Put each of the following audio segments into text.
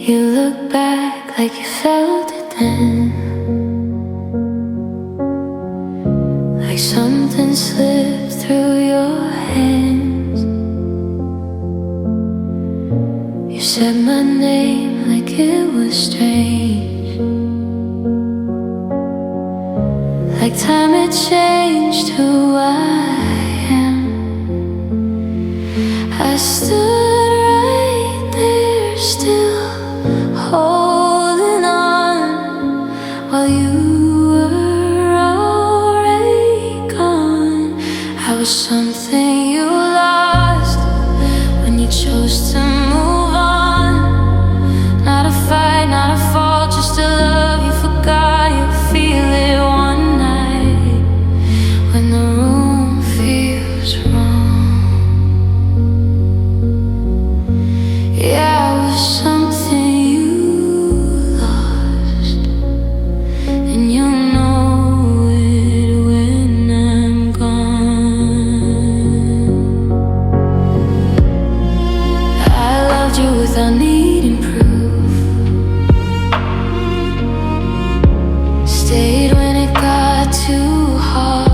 You look back like you felt it then, like something slipped through your hands. You said my name like it was strange, like time had changed who I am. I stood right there still, holding on while you were already gone. I was something you lost when you chose to move on. Not a fight, not a fault, just a love you forgot. You feel it one night when the room feels wrong. Yeah, I was something you lost, and you'll know it when I'm gone. I loved you without needing proof, stayed when it got too hard.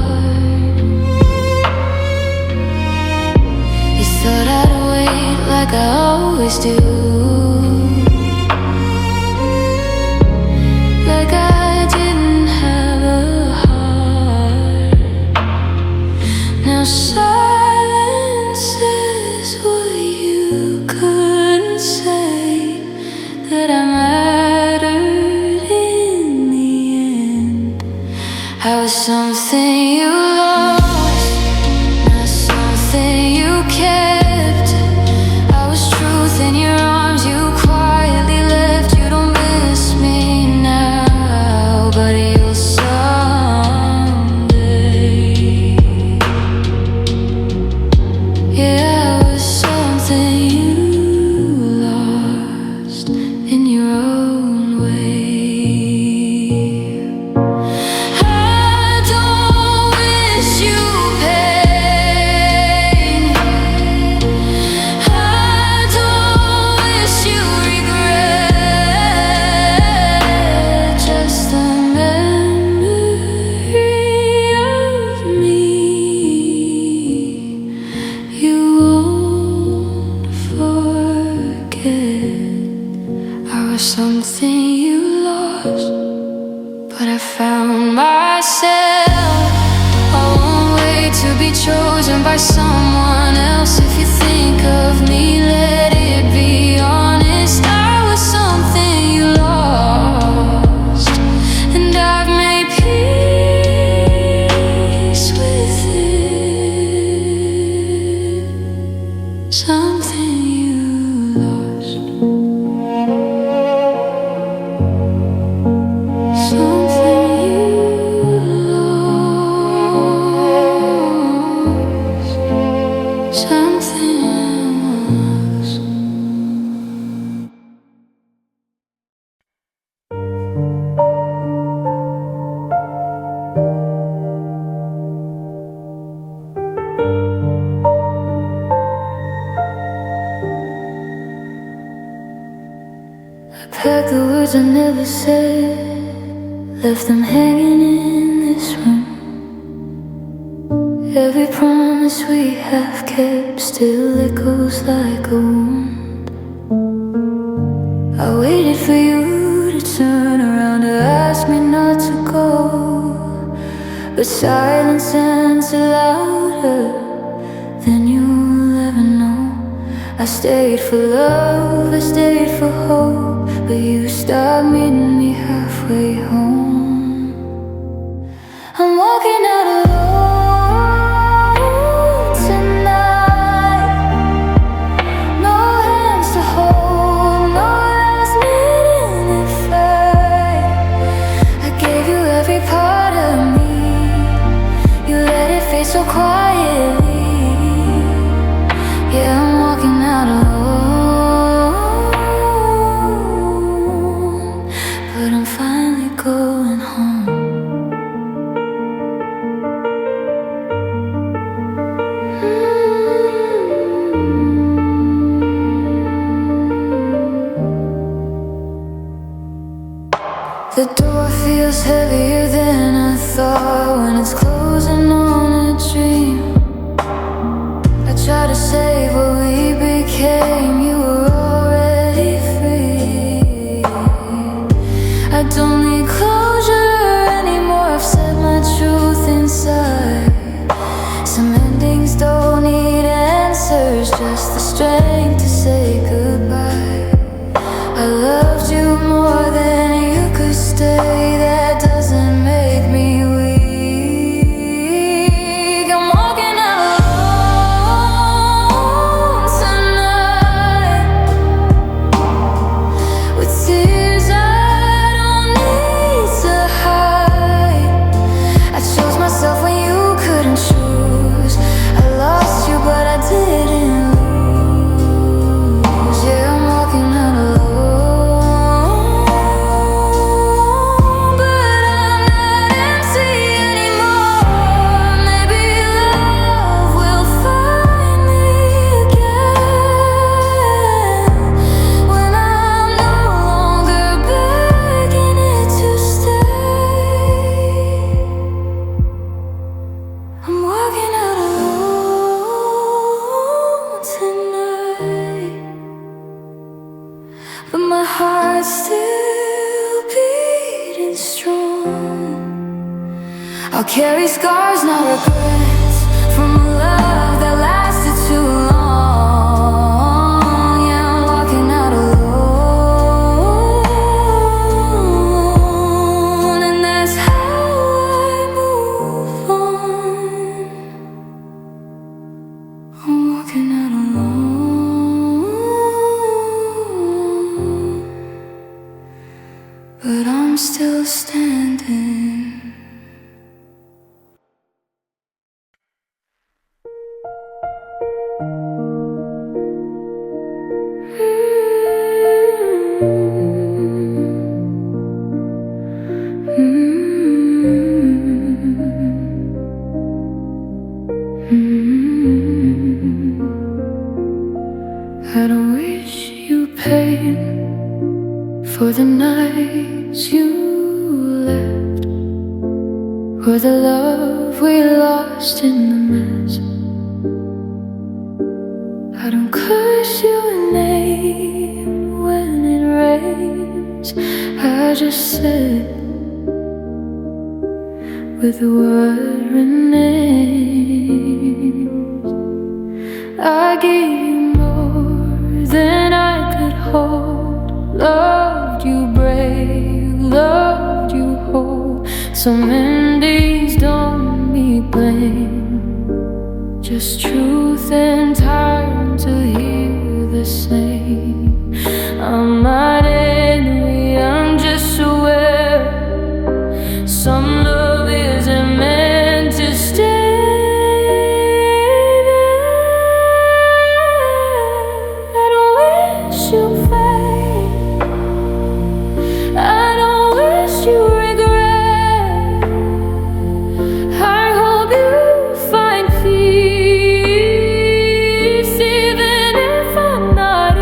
You thought I'd wait like I always do, like I didn't have a heart. Now silence is what you couldn't say, that I mattered in the end. I was something you lost, not something you kept. I was truth in your arms, you quietly left. You don't miss me now, but you'll someday. Yeah, I was something you lost in your own way. I don't wish you pain, I don't wish you regret, just the memory of me you won't forget. I was something you lost, but I found myself. I won't wait to be chosen by someone else. If you think of me, let it be honest. I was something you lost, and I've made peace with it. Something you lost, something you lost, something else. I packed the words I never said, left them hanging in this room. Every promise we have kept still echoes like a wound. I waited for you to turn around to ask me not to go, but silence answered louder than you'll ever know. I stayed for love, I stayed for hope, but you stopped meeting me halfway home. I'm walking out alone tonight, no hands to hold, no last minute fight. I gave you every part of me, you let it fade so quietly. Yeah, I'm walking out alone. The door feels heavier than I thought when it's closing on a dream. I try to save what we became. You were already free. I don't need closure anymore. I've said my truth inside. Some endings don't need answers, just the strength to say goodbye. I loved you more than you could stay. That doesn't make me weak. I'm walking out alone tonight with tears I don't need to hide. I chose myself when you couldn't choose. I lost you but I didn't lose. Yeah, I'm walking out alone, but I'm not empty anymore. Maybe love will find me again when I'm no longer begging it to stay. I'm walking out alone tonight, but my heart's still beating strong. I'll carry scars, not regrets, from a love that lasted too long. Yeah, I'm walking out alone, and that's how I move on. I'm walking out alone, but I'm still standing. I don't wish you pain for the nights you left, or the love we lost in the mess. I don't curse you a name when it rains. I just sit with the word remains. I gave you more than I could hold. Loved you brave, loved you whole. Some endings don't need blame, just truth and time to hear the same. I'm not envy, I'm just aware some love isn't meant to stay. I don't wish you fate, I don't wish you regret. I hope you find peace even if I'm not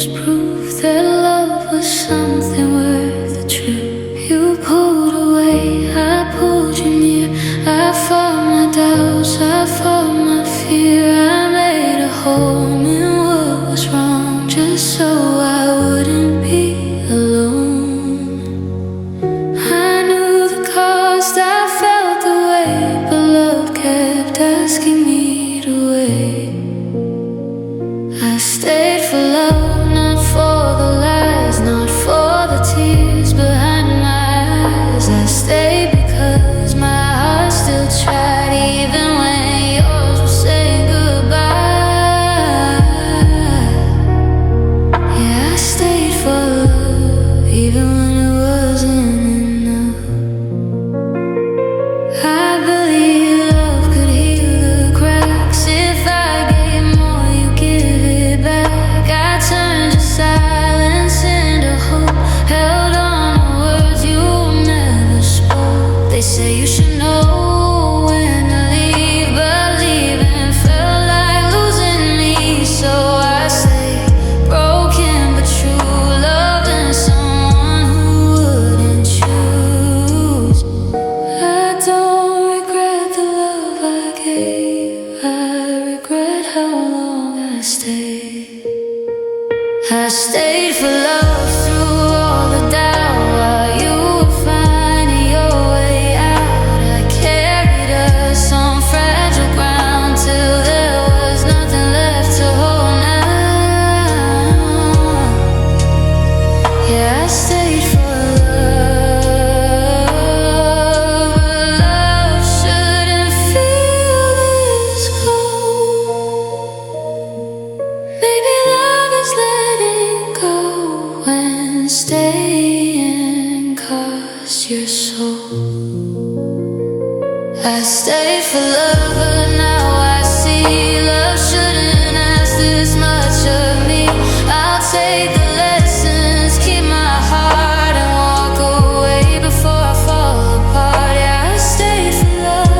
was proof that love was something worth the trip. You pulled away, I pulled you near. I fought my doubts, I fought my fear. I made a home in what was wrong, just so I wouldn't be alone. I knew the cost, I felt the weight, but love kept asking me to wait. I stayed for love, not for the lies, not for the tears behind my eyes. I stayed because my heart still tried, even when yours was saying goodbye. Yeah, I stayed for love, even when it wasn't enough. I believe love could heal the cracks. If I gave more, you give it back. I turned your silence into hope, held on to words you never spoke. They say you should know when to leave, but leaving felt like losing me. So I stayed, broken but true, loving someone who wouldn't choose. I don't regret the love I gave, I regret how long I stayed. I stayed for love through all the doubt, while you were finding your way out. I carried us on fragile ground till there was nothing left to hold now. Yeah, I stayed for love, but love shouldn't feel this cold. Maybe love is letting go when staying costs your soul. I stayed for love, but now I see love shouldn't ask this much of me. I'll take the lessons, keep my heart, and walk away before I fall apart. Yeah, I stayed for love.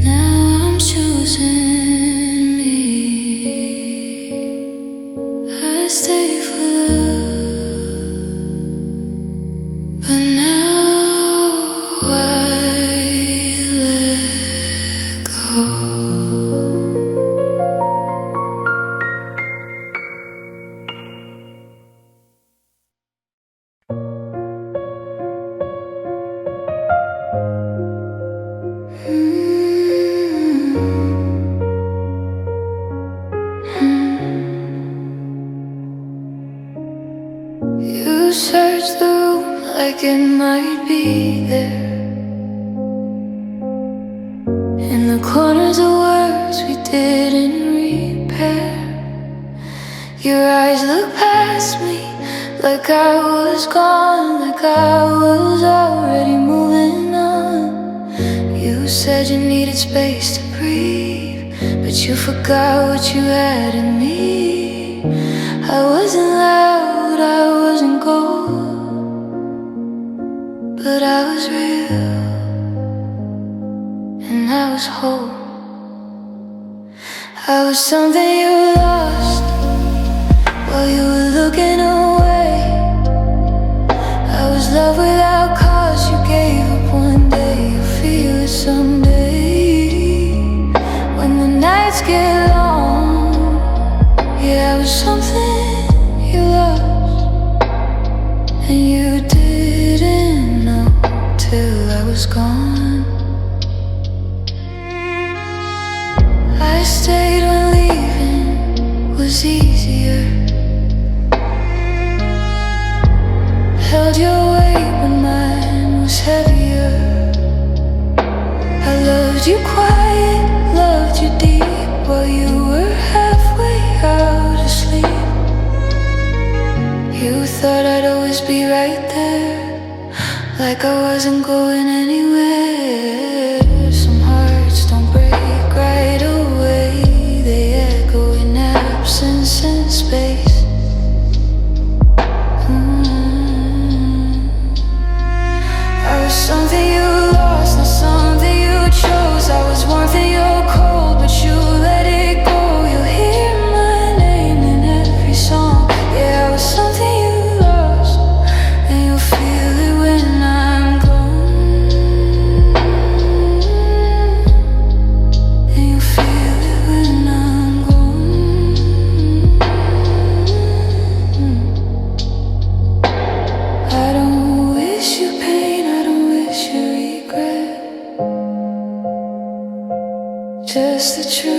Now I'm choosing me. I stayed for love, but now I let go. You search the room like it might be there. In the corners of words we didn't repair. Your eyes look past me like I was gone, like I was already moving on. You said you needed space to breathe, but you forgot what you had in me. I wasn't loud, I wasn't gold, but I was real, and I was whole. I was something you lost while you were looking away. I was love without cause, you gave up one day, you'll feel it someday. When the nights get long, yeah, I was something you lost, and you didn't know till I was gone. I stayed when leaving was easier, held your weight when mine was heavier. I loved you quiet, loved you deep, while you were halfway out asleep. You thought I'd always be right there, like I wasn't going anywhere. Some hearts don't break right away, they echo in absence and space. I was something you lost, not something you chose. I was warmth in your cold, but you let it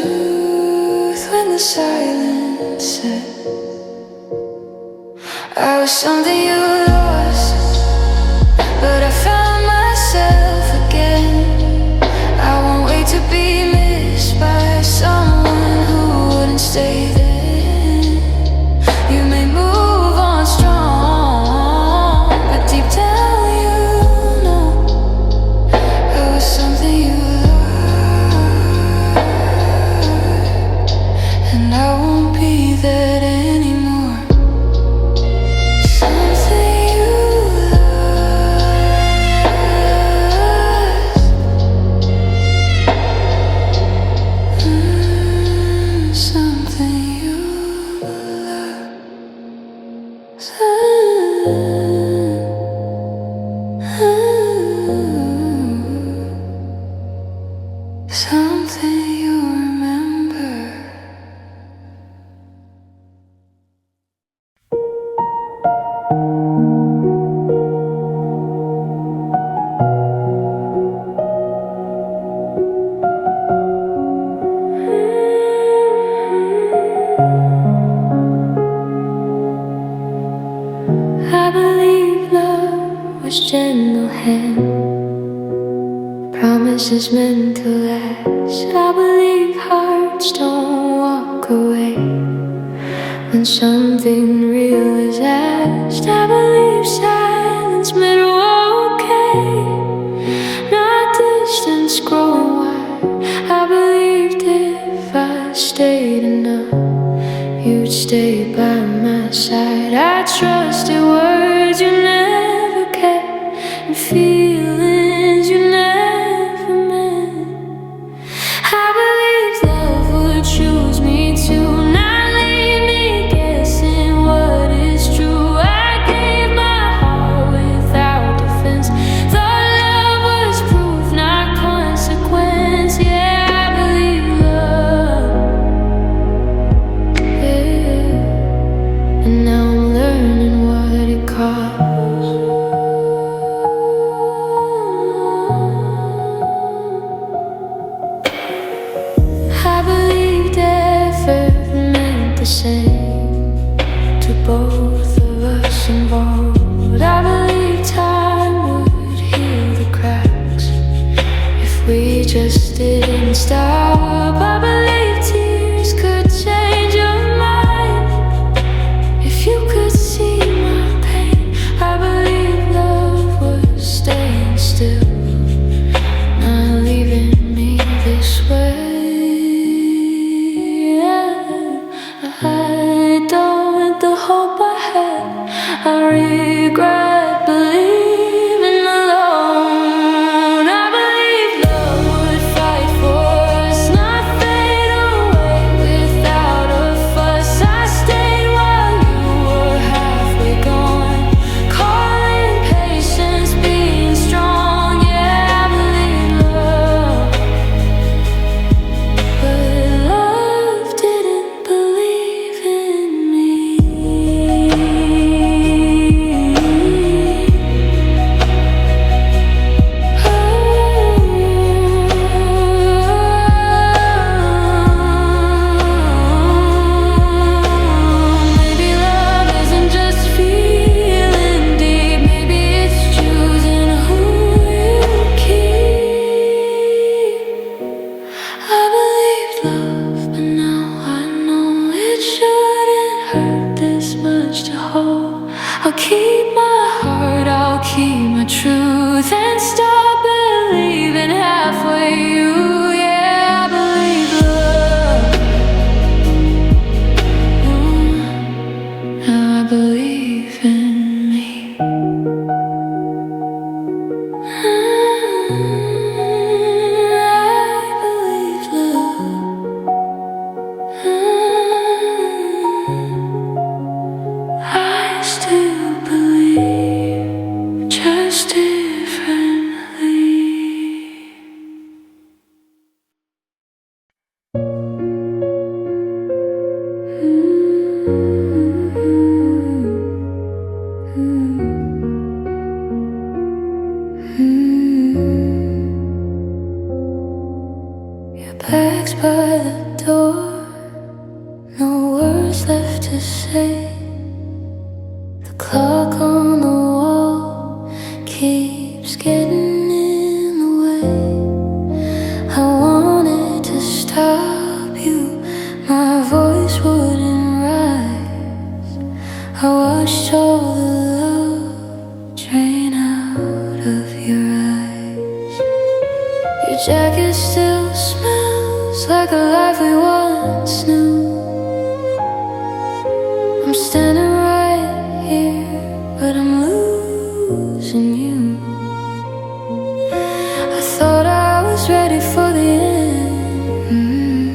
truth when the silence said I was something you lost, but I found myself again. I won't wait to be missed by someone who wouldn't stay there. You may move on strong, but deep down you know I was something you loved, and I won't be that anymore. Something you remember. I believe love was gentle hand, promises meant to last. I believe hearts don't walk away when something real is asked. I believe silence meant we're okay, not distance growing wide. I believed if I stayed enough, you'd stay by my side. I trusted words you never kept and feelings you never meant. I believed love would choose me to not leave me guessing what is true. I gave my heart without defense. Thought love was proof, not consequence. Yeah, I believe love. Yeah. And now I'm learning what it costs. I believed effort meant the same to both of us involved. I believed time would heal the cracks if we just didn't stop. I believed tears could change your mind if you could see my pain. I believed love was staying still, not leaving me this way. I don't want the hope I had. I regret believing alone. I believed love would fight for us, not fade away without a fuss. I stayed while you were halfway gone, calling patience, being strong. Yeah, I believe love, but love didn't believe in me. door, no words left to say. The clock on the wall keeps getting in the way. I wanted to stop you, my voice wouldn't rise. I watched all the love drain out of your eyes. Your jacket still smells like a life we once knew. I'm standing right here, but I'm losing you. I thought I was ready for the end,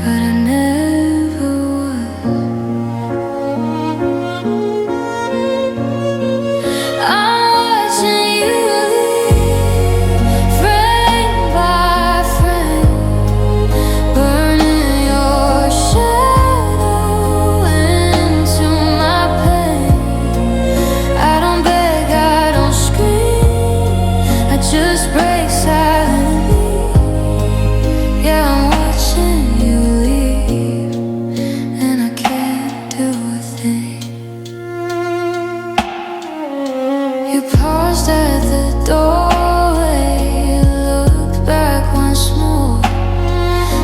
but I never was. I'm watching you leave, frame by frame, burning your shadow into my pain. I don't beg, I don't scream, I just break silently. Yeah, I'm watching you leave, and I can't do a thing. You paused at the doorway, looked back once more,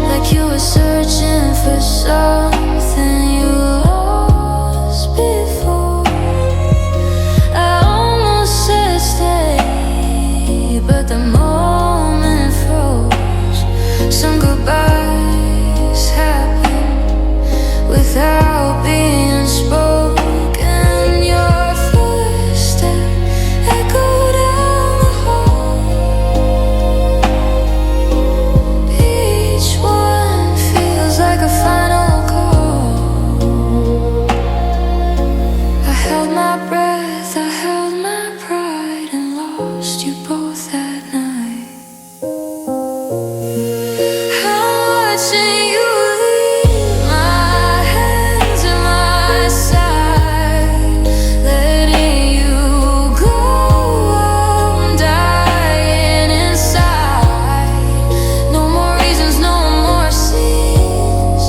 like you were searching for something you lost before. I almost said stay, but the moment froze. Some goodbyes happen without being spoken. Your footstep echoed down the hall. Each one feels like a final call. I held my breath, I held my pride, and lost you both that night. I'm watching you leave, my hands at my side, letting you go. I'm dying inside. No more reasons, no more scenes,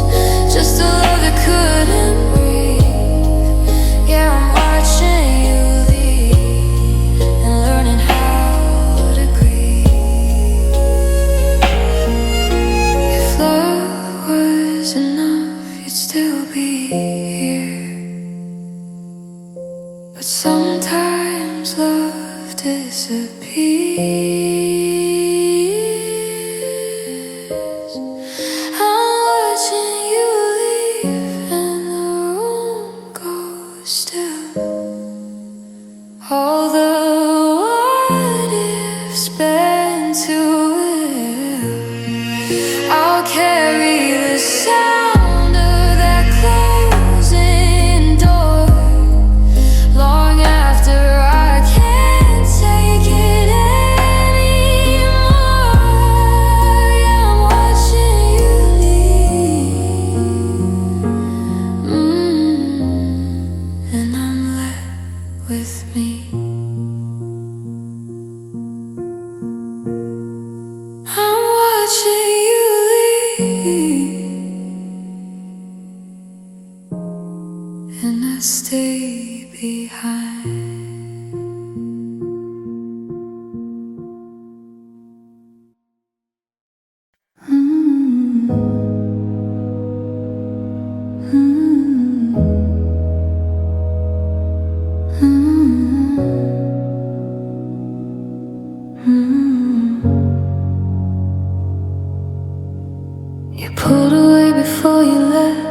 just a love that couldn't breathe. Yeah, I'm watching you leave and learning how to grieve. If love was enough, you'd still be here. But sometimes love disappears. I'm watching you leave, and the room goes still. All the what ifs bend to will. I'll carry the sound of that closing door long after I can't take it anymore. Yeah, I'm watching you leave, and I'm left with me. I'm watching you leave, and I stay behind. You pulled away before you left.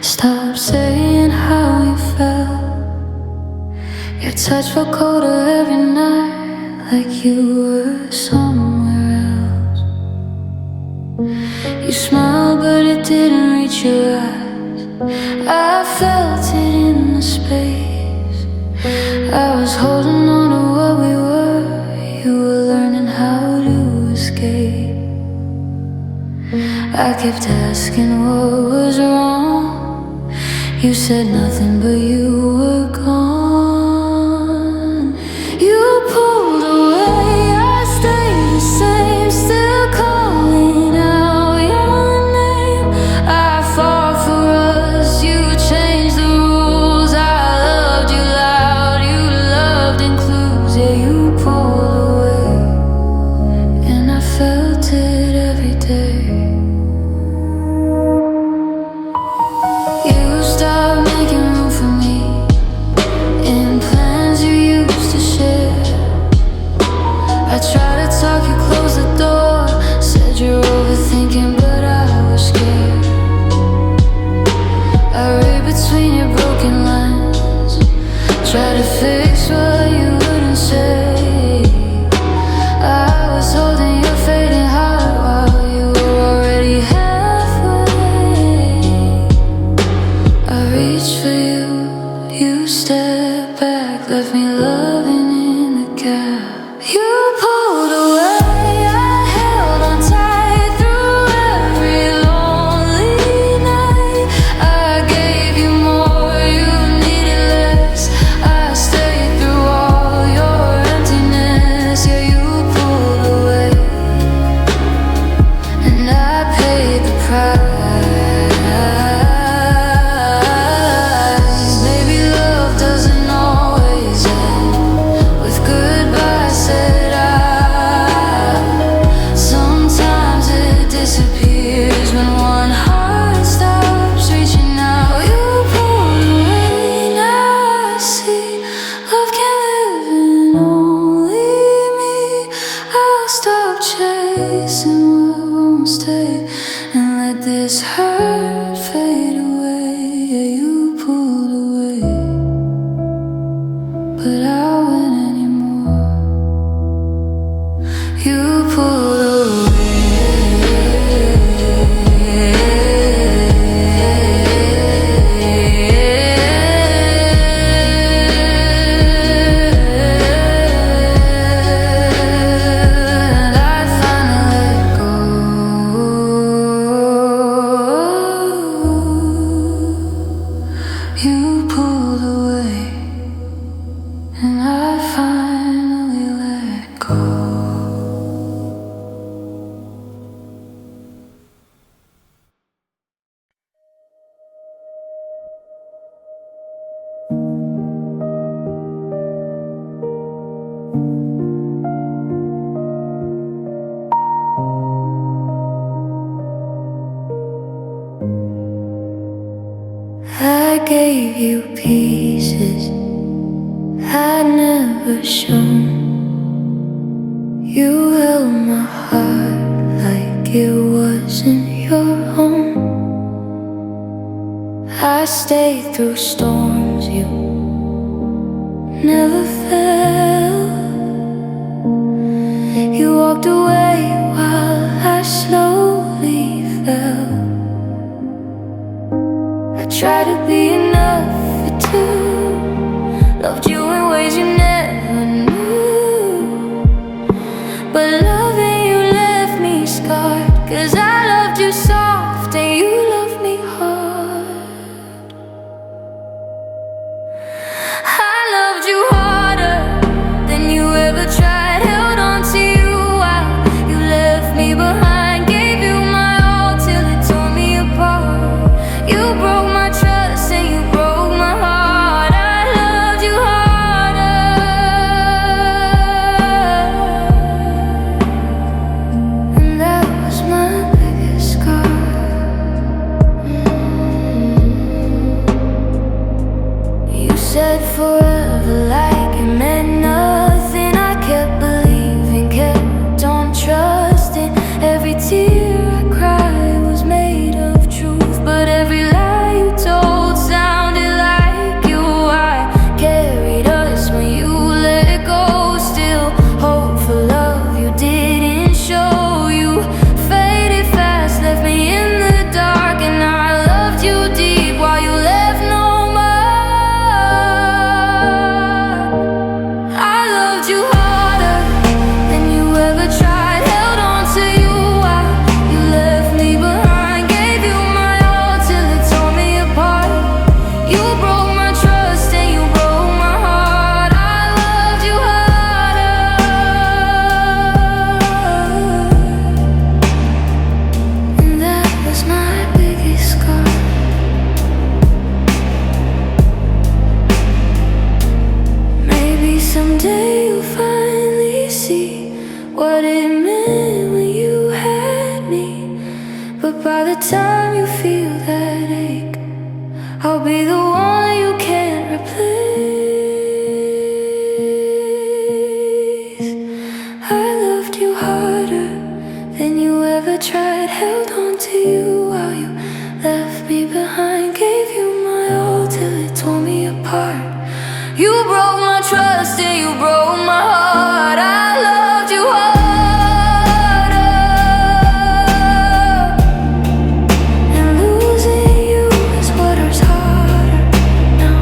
Stop saying how you felt. Your touch felt colder every night, like you were somewhere else. You smiled, but it didn't reach your eyes. I felt it in the space. I was holding on to what we were. You were learning how to escape. I kept asking what was wrong. You said nothing, but you were gone. You pulled away, I stayed the same, still calling out your let this hurt fade away. Yeah, you pulled away, but I won't anymore. You pulled away. You pulled away, and I finally let go. I gave you pieces I'd never shown. You held my heart like it wasn't your home. I stayed through storms you never felt. You walked away while I slowly fell. I tried to be enough for two, loved you in ways you never knew, but loving you left me scarred. 'Cause I loved you soft and you loved me hard. I loved you harder than you ever tried. Held on to you while you left me behind. Gave you my all till it tore me apart. You broke my trust and you broke my heart. I loved you harder, and that was my biggest scar. You said forever like it meant nothing. I kept believing, kept on trusting. Every tear I cried was made of truth, but every lie you told sounded like you. I carried us when you let go. Still hope for love you didn't show. You faded fast, left me in the dark, and I loved you deep while you left no mark. I loved you harder than you ever tried. Held on to you while you left me behind. Gave you my all till it tore me apart. You broke my trust and you broke my heart. I loved you harder, and that was my biggest scar. Maybe someday you'll finally see what it meant when you had me. But by the time you feel that ache, I'll be the one you can't replace. I loved you harder than you ever tried. Held on to you while you left me behind. Gave you my all till it tore me apart. You broke my trust and you broke my heart. I loved you harder, and losing you is what hurts harder now.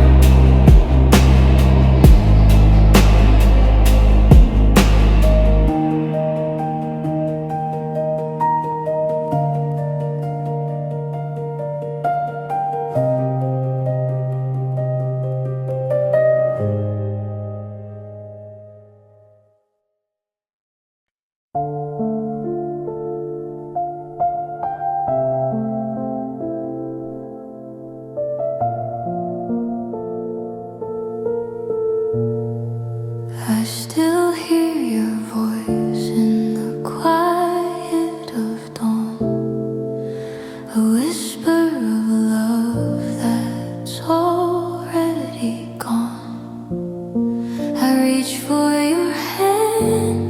I still hear your voice in the quiet of dawn, a whisper of love that's already gone. I reach for your hand,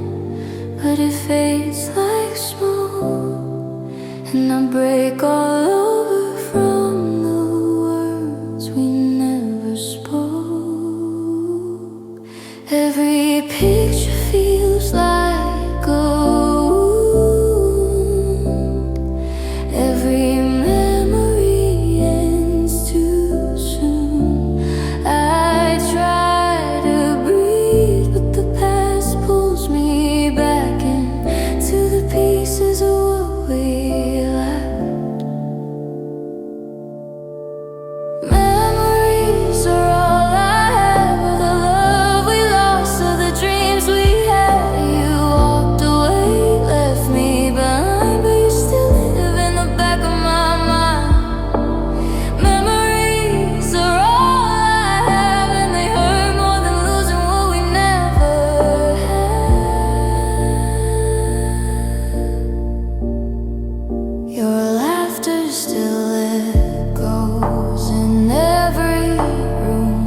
but it fades like smoke, and I'm break all over from the words we never spoke. Every picture feels like a wound. Every memory ends too soon. I try to breathe, but the past pulls me back into the pieces of what we left. Memories are all I have of the love we lost, of the dreams we had. You walked away, left me behind, but you still live in the back of my mind. Memories are all I have, and they hurt more than losing what we never had. Your laughter still echoes in every room,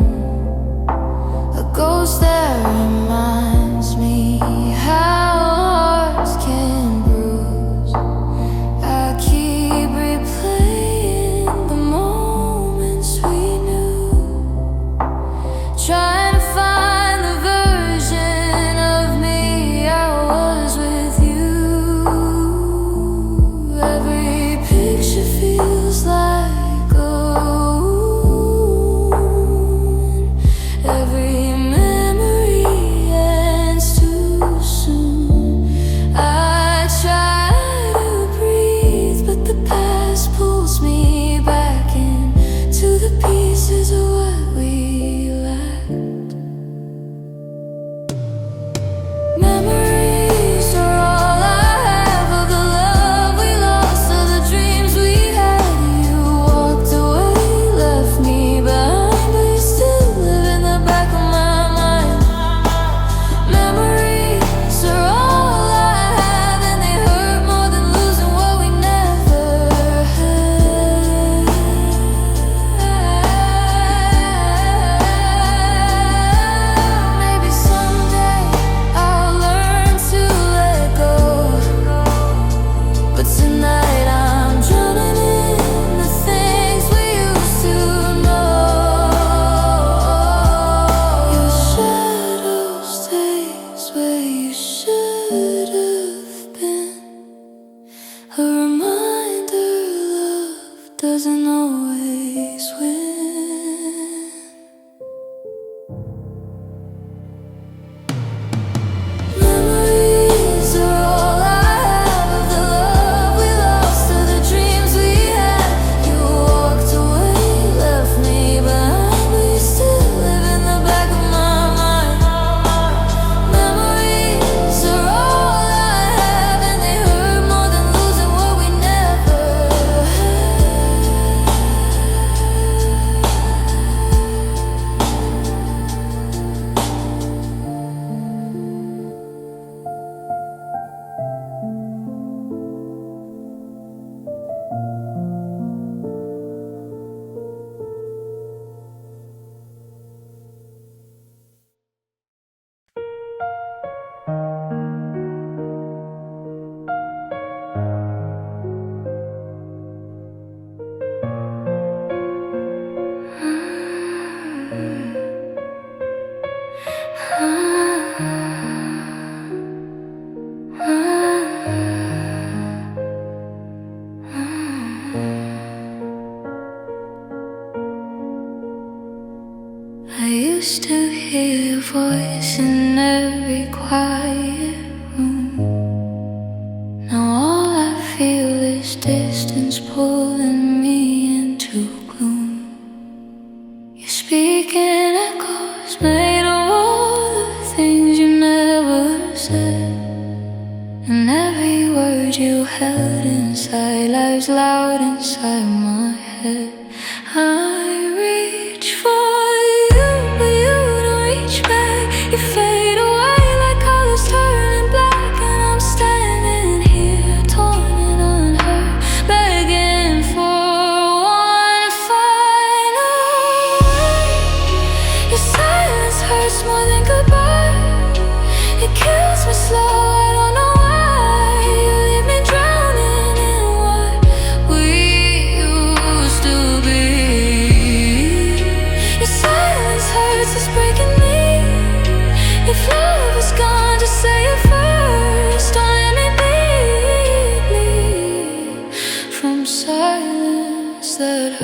a ghost that reminds me how hearts can bruise. I keep replaying the moments we knew, trying to find the version of me I was with you. Every picture feels like a wound. Every memory ends too soon. I try to breathe, but the past pulls me back into the pieces of what we left. Memories are all I have of the love we lost, of the dreams we had. You walked away, left me behind, but you still live in the back of my mind. Memories are all I have, and they hurt more than losing what we never had. Maybe someday I'll learn to let go, but tonight I'm drowning in the things we used to know. Your shadow stays where you should have been, a reminder love doesn't always win. Memories are all I have of the love we lost, of the dreams we had. You walked away, left me behind, but you still live in the back of my mind. Memories are all I have, and they hurt more than losing what we never I used to hear your voice in every quiet room. Now all I feel is distance pulling me into gloom. You speak in echoes made of all the things you never said, and every word you held inside lies loud inside my head. I reach for you, but you don't reach back. You fade away like colors turning black, and I'm standing here torn and unheard, begging for one final word. Your silence hurts more than goodbye. It kills me slow, I don't know why. You leave me drowning in what silence that hurts.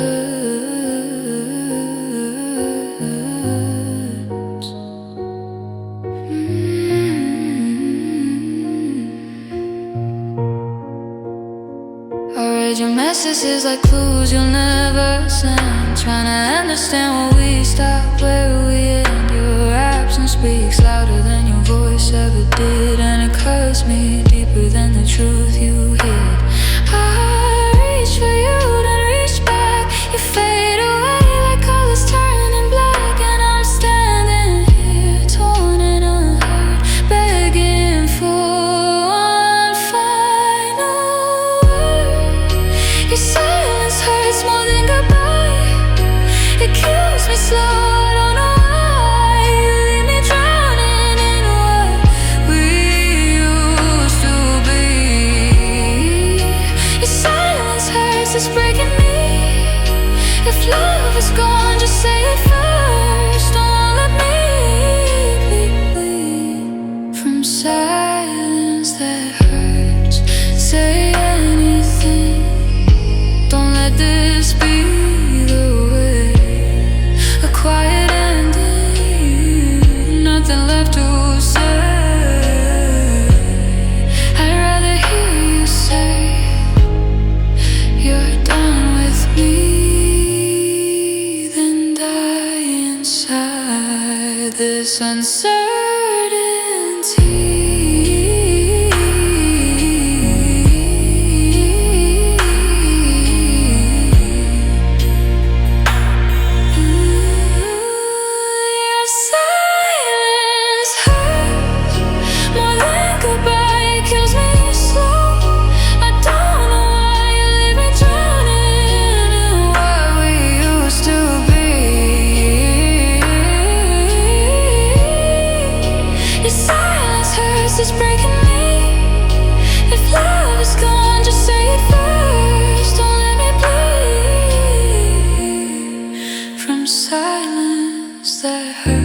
I read your messages like clues you'll never send, trying to understand where we stop, where we end. Your absence speaks louder than your voice ever did, and it cuts me deeper than the truth you hid. I reach for you, then reach back. You fade away like colors turning black, and I'm standing here torn and unheard, begging for one final word. Your silence hurts more than goodbye. It kills me slow, I don't know why. You leave me drowning in what we used to be. Your silence hurts, it's breaking me. If love is gone, just say it first. Don't let me bleed from silence that hurts. Say anything. Don't let this be the way. A quiet ending, nothing left to say. I'd rather hear you say you're done with me than die inside this uncertainty. Your silence hurts more than goodbye. It kills me slow. I don't know why you leave me drowning in what we used to be. Your silence hurts, it's breaking me. If love is gone, just say it first. Don't let me bleed from silence that hurts.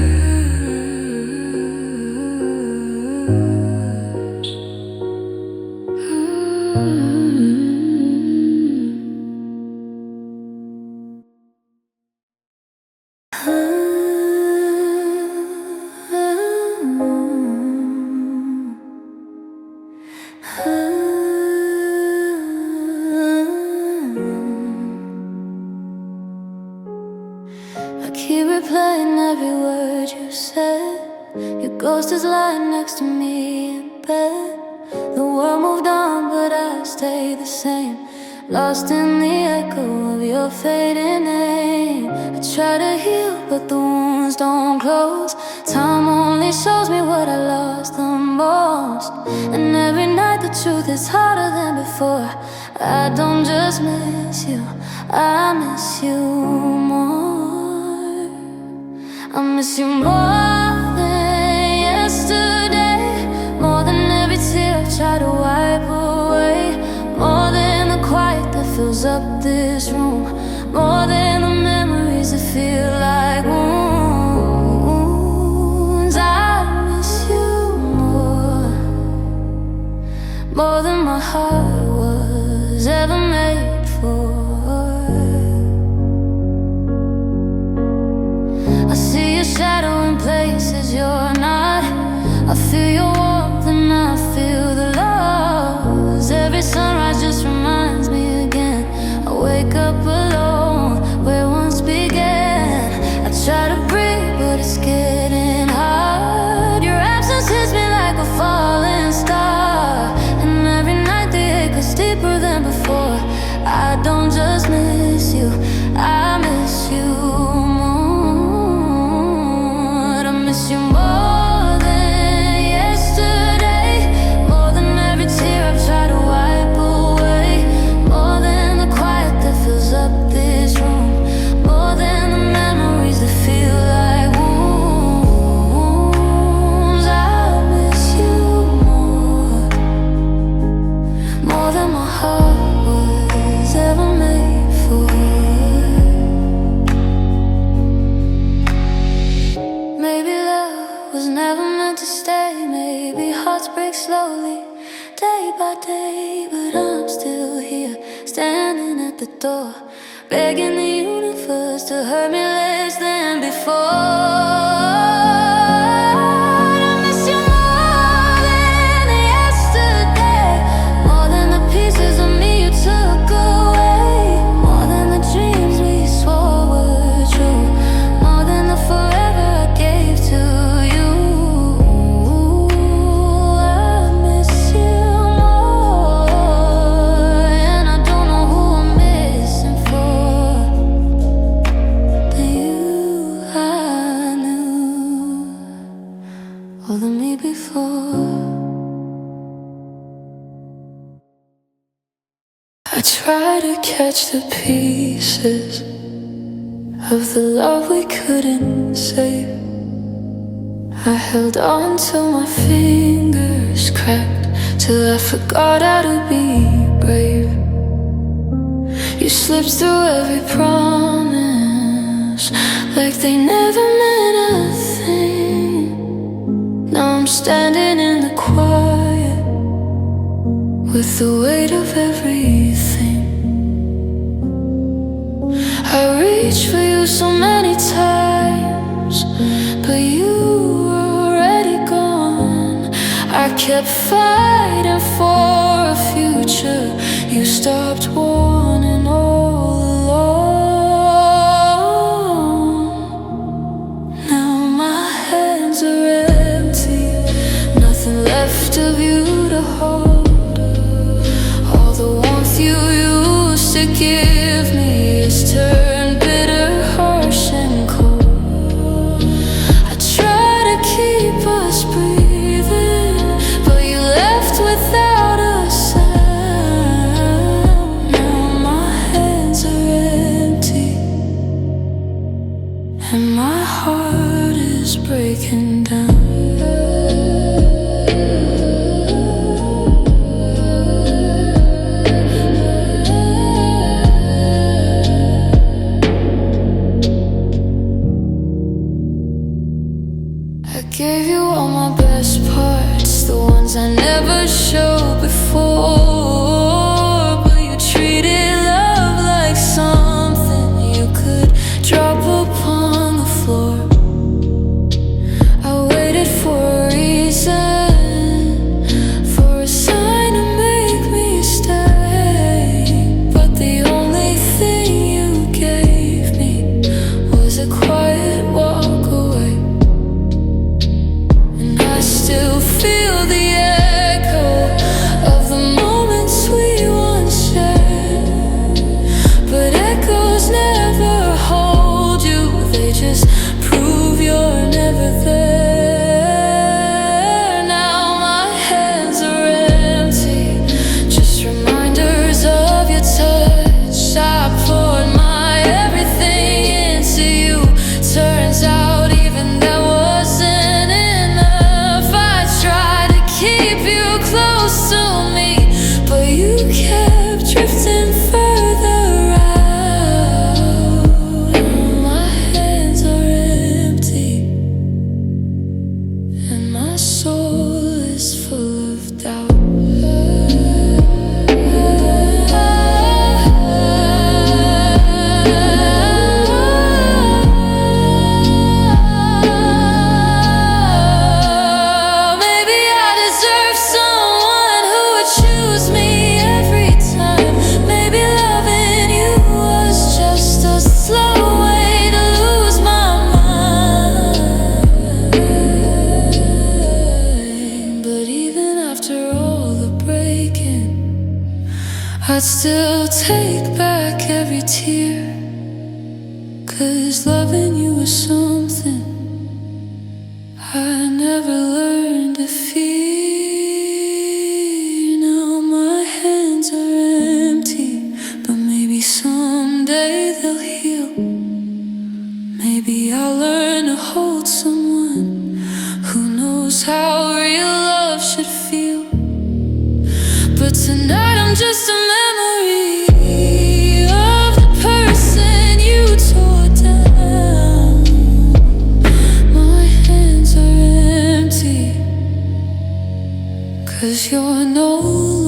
I keep replaying every word you said. Your ghost is lying next to me in bed. The world moved on, but I stayed the same, lost in the echo of your fading name. I try to heal, but the wounds don't close. Time only shows me what I lost the most. And every night the truth is harder than before. I don't just miss you, I miss you more. I miss you more than yesterday, more than every tear I try to wipe away, more than the quiet that fills up this room, more than the memories that feel like wounds. I miss you more than my heart was ever made for. I see your shadow in places you're not. I feel your warmth and I feel the loss. Every sunrise just reminds me again. I wake up alone where once began. I try to breathe but it's getting hard. Your absence hits me like a falling star, and every night the ache is deeper than before. I don't just miss you, I miss you more. I miss you more than yesterday, more than every tear I've tried to wipe away, more than the quiet that fills up at the door, begging the universe to hurt me less than before. I miss you more than yesterday, more than the pieces of me you took away, more than the dreams we swore were true, more than the forever I gave to you. I miss you more, and I don't know who I'm missing for. Than you I knew, all the me before. I try to catch the pieces of the love we couldn't save. I held on till my fingers cracked, till I forgot how to be brave. You slipped through every promise like they never meant a thing. Now I'm standing in the quiet with the weight of everything. I reached for you so many times, but you were already gone. I kept fighting for a future you stopped wanting all along. Now my hands are empty, nothing left of you to hold. All the warmth you used to give me is turned bitter, harsh and cold. I try to keep us breathing, but you left without a sound. Now my hands are empty, and my heart is breaking down. I gave you all my best parts, the ones I never showed before, but you treated love like something you could drop upon the floor. I waited for a reason, for a sign to make me stay, but the only thing you gave me was a quiet walk away. I still feel the echo of the moments we once shared, but echoes never hold you, they just prove you're never there. Now my hands are empty, just reminders of your touch. I poured my everything into you, turns out even that wasn't enough. I tried to keep you close to me, but you kept drifting further out. My hands are empty, and my soul is full of doubt. Maybe I deserve someone who would choose me every time. Maybe loving you was just a slow way to lose my mind. But even after all the breaking, I'd still take back every tear, 'cause loving you was something I never learned to fear. Now my hands are empty, but maybe someday they'll heal. Maybe I'll learn to hold someone who knows how real love should feel. But tonight I'm just a memory of the person you tore down. My hands are empty, 'cause you're no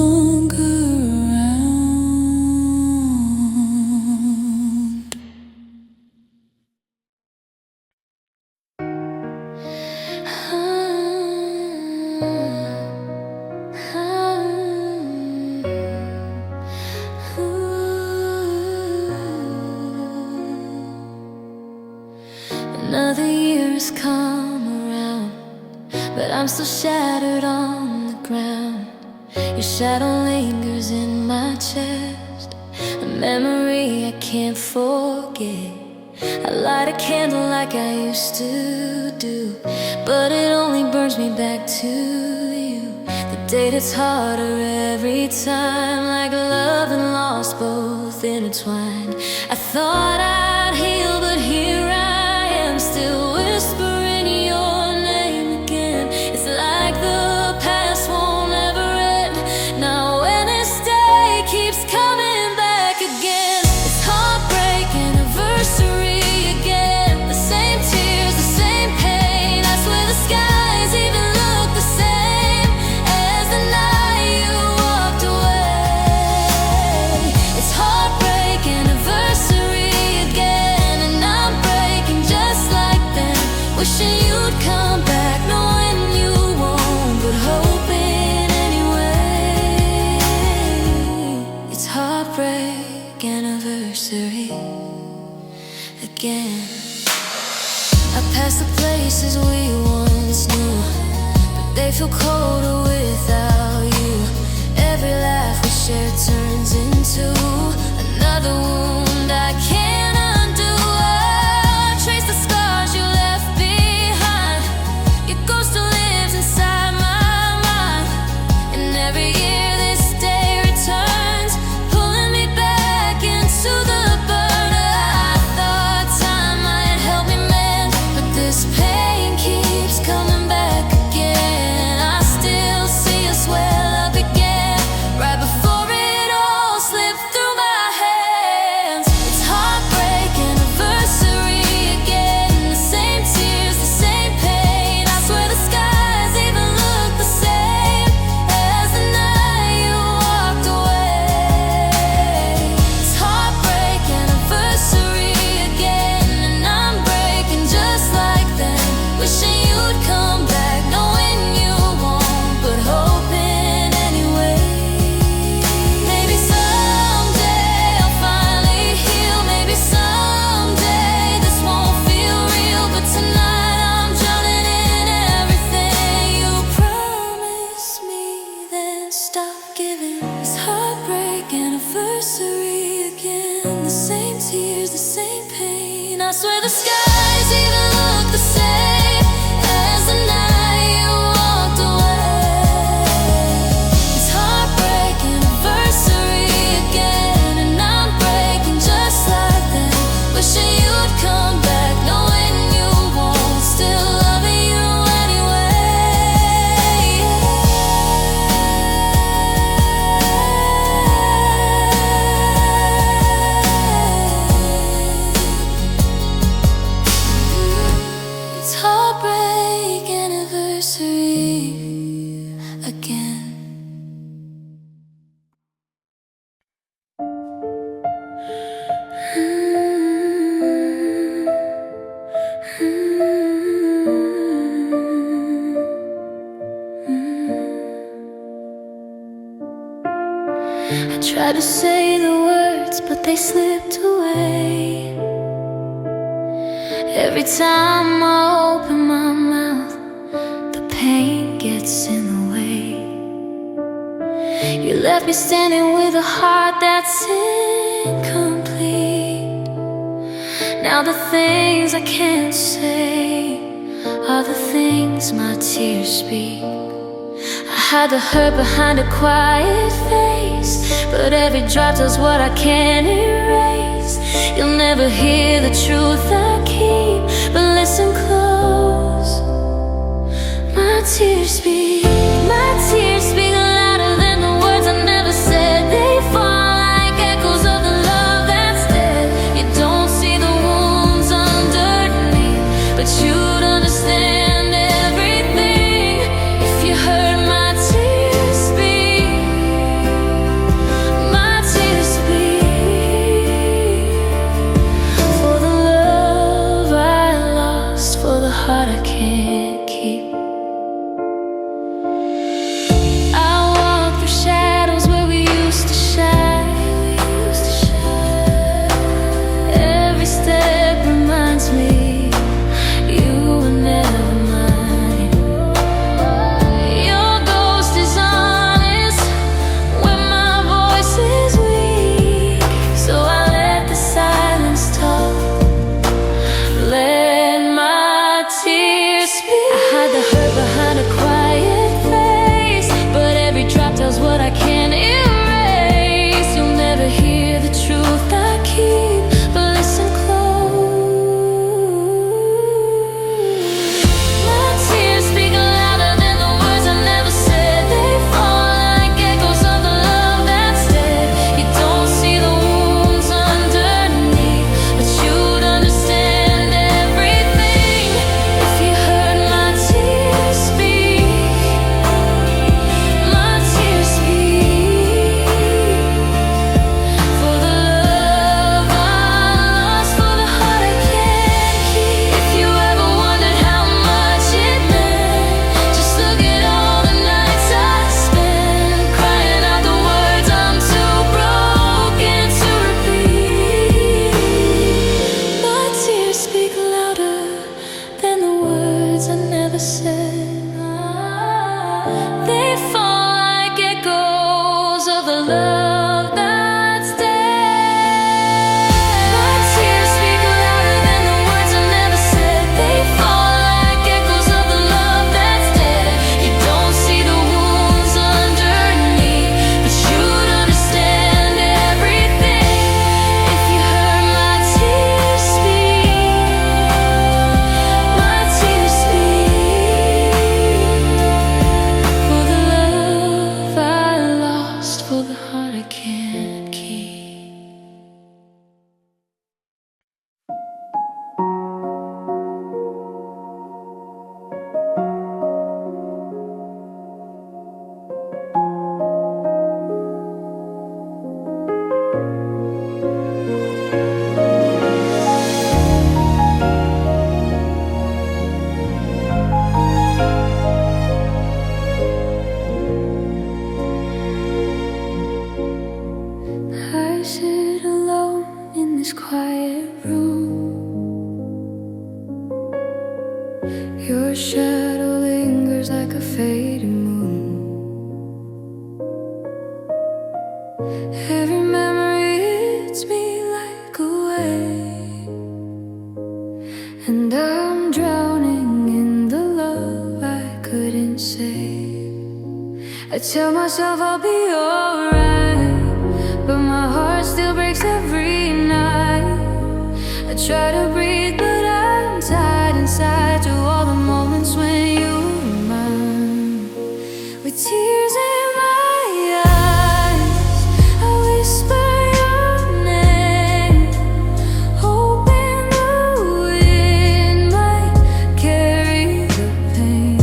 longer around. Another year has come around, but I'm still shattered on the ground. Your shadow lingers in my chest, a memory I can't forget. I light a candle like I used to do, but it only burns me back to you. The date it's harder every time, like love and loss both intertwined. I thought I'd heal, but here I am, still whispering your name again. It's like the past won't ever end. Now when this day keeps coming back again, it's heartbreak anniversary again. The same tears, the same pain. I swear the skies even look the same as the night you walked away. It's heartbreak anniversary again, and I'm breaking just like then, wishing you'd come back, knowing you won't, but hoping anyway. It's heartbreak anniversary again. I pass the places we once knew, but they feel colder without you. Every laugh we shared turns into another wound I can't undo. I trace the scars you left behind. Your ghost still lives inside my mind, and every year this day returns, pulling me back into the burn. I thought time might help me mend, but this pain keeps coming back again. I still see us well up again, right before it all slipped through my hands. It's heartbreak anniversary again. The same tears, the same pain. I swear the skies even look the same as the night you walked away. It's heartbreak anniversary again, and I'm breaking just like then, wishing you'd come back, knowing you won't, but hoping anyway. Maybe someday I'll finally heal. Maybe someday this won't feel real, but tonight I'm drowning in everything you promised me, then stop giving. It's heartbreak anniversary again. The same tears, the same pain. I swear the skies even look the same as the night you walked away. It's heartbreak anniversary again, and I'm breaking just like then, wishing you'd come back, knowing you won't, still loving you anyway. It's heartbreak anniversary again. I tried to say the words, but they slipped away. Every time I open my mouth, the pain gets in the way. You left me standing with a heart that's incomplete. Now the things I can't say are the things my tears speak. I hide the hurt behind a quiet face, but every drop does what I can't erase. You'll never hear the truth I keep, but listen close. My tears speak, my tears speak louder than the words I never said. They fall like echoes of the love that's dead. You don't see the wounds underneath, but you'd understand everything if you heard my tears speak. My tears speak for the love I lost, for this quiet room. Your shadow lingers like a fading moon. Every memory hits me like a wave, and I'm drowning in the love I couldn't save. I tell myself I'll be alright, but my heart still breaks every night. I try to breathe, but I'm tied inside to all the moments when you were mine. With tears in my eyes, I whisper your name, hoping the wind might carry the pain.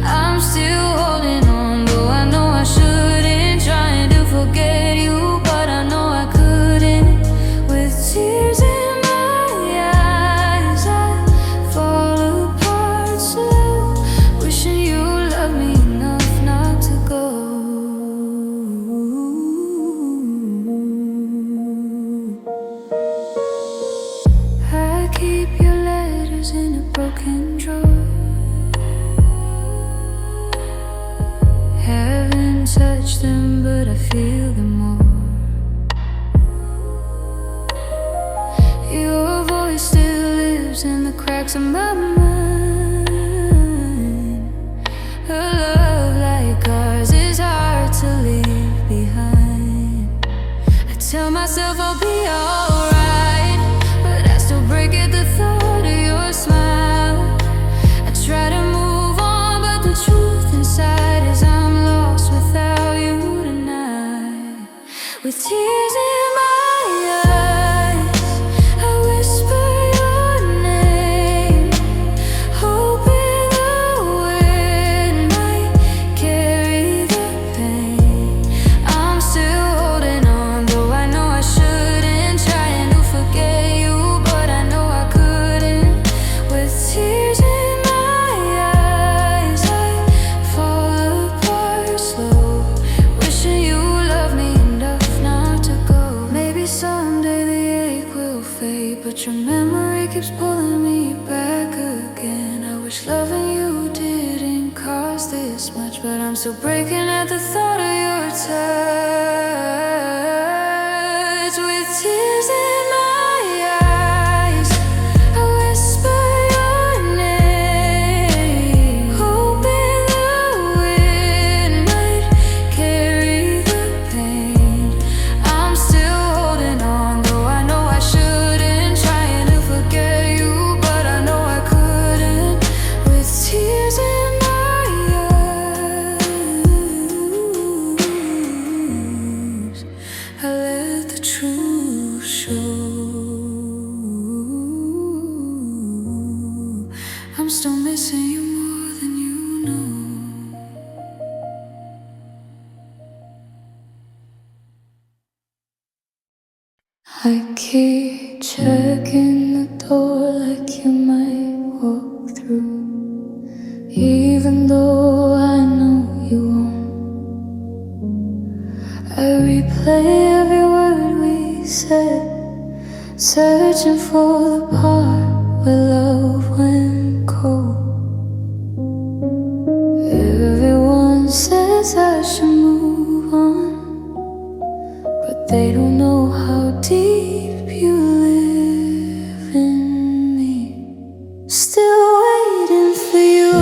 I'm still holding on, though I know I shouldn't. Trying to forget you, but I know I couldn't. With tears in my eyes, I fall apart slow, wishing you loved me enough not to go. I keep your letters in a broken drawer. Haven't touched them, but I feel them more. Your voice still lives in the cracks of my mind. A love like ours is hard to leave behind. I tell myself I'll be alright, but I still break at the thought of your smile. I try to move on, but the truth inside is I'm lost without you tonight. With tears in my eyes, I whisper your name, hoping the wind might carry the pain. I'm still holding on, though I know I shouldn't. Trying to forget you, but I know I couldn't. With tears in my eyes, I fall apart slow, wishing you loved me enough not to go. Maybe someday the ache will fade, but your memory keeps pulling me back again. I wish loving you didn't cost this much, but I'm still breaking at the thought of your touch. With tears in my eyes, I whisper your name, hoping the wind might carry the pain. I'm still holding on, though I know I shouldn't. Trying to forget you, but I know I couldn't. With tears in my eyes, I let the truth show. I'm still missing you more than you know. I keep checking the door like you might walk through, even though I know you won't. I replay every word we said, searching for the part where love went cold. Everyone says I should move on, but they don't know how deep you live in me. Still waiting for you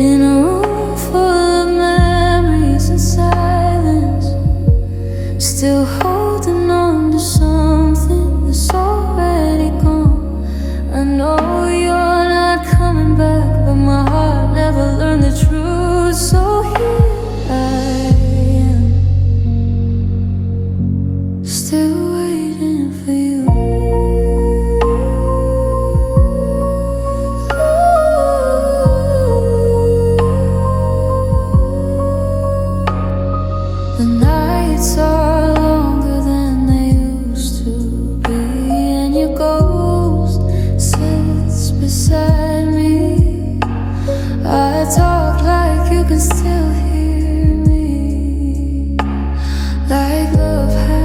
in a room full of memories and silence. Still holding on to something that's already gone. I know you're not coming back, but my heart never learned the truth. So here I am, still waiting for you. The nights are longer than they used to be, and your ghost sits beside me. I talk like you can still hear me, like love has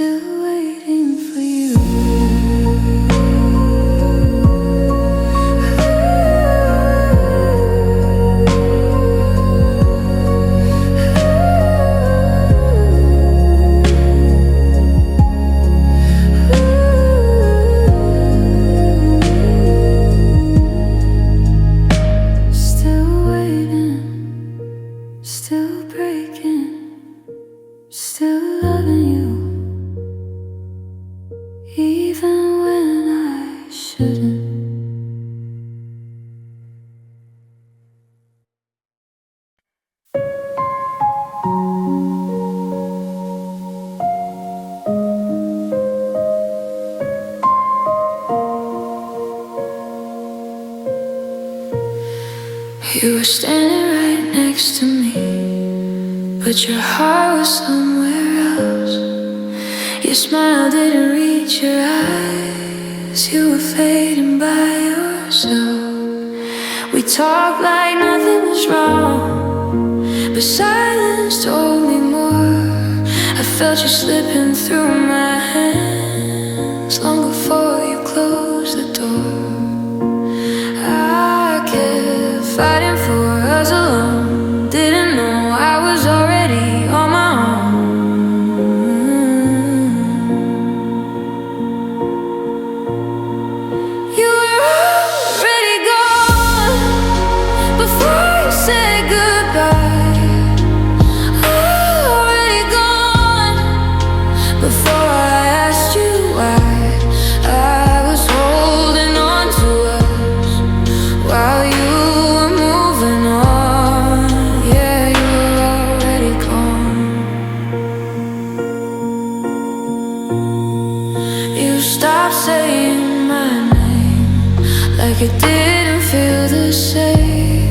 still waiting for you. Still waiting, still breaking, still loving you, even when I shouldn't. You were standing right next to me, but your heart was somewhere else. Your smile didn't reach your eyes, you were fading by yourself. We talked like nothing was wrong, but silence told me more. I felt you slipping through my hands long before you closed the door. I kept fighting for us alone, didn't know I was already on my own. You were already gone before you said goodbye. Already gone before I asked you why. I was holding on to us while you were moving on. Yeah, you were already gone. You stopped saying my name like it didn't feel the same.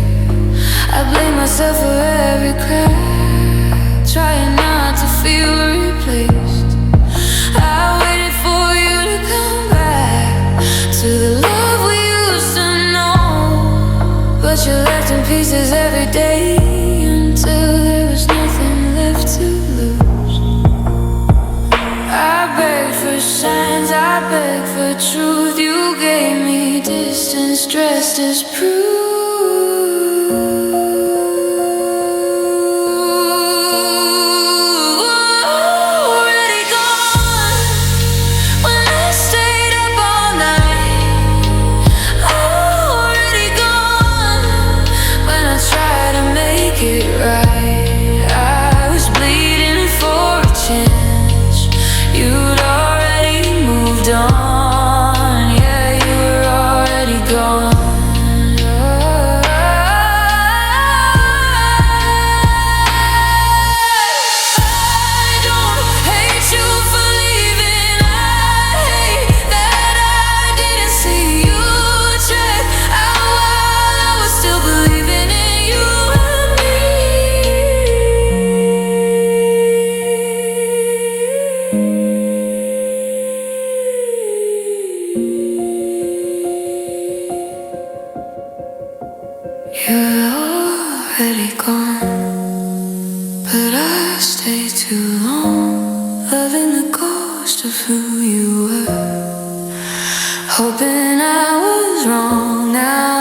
I blame myself for every crack, trying not to feel replaced. I waited for you to come back to the love we used to know, but you left in pieces every day until there was nothing left to lose. I begged for signs, I begged for truth. You gave me distance dressed as proof. Already gone when I stayed up all night. Already gone when I tried to make it right. I was bleeding for a chance. You'd already moved on. Yeah, you were already gone. I don't hate you for leaving. I hate that I didn't see you check out while I was still believing in you and me. You're already gone, but I stayed too long, loving the ghost of who you were, hoping I was wrong. Now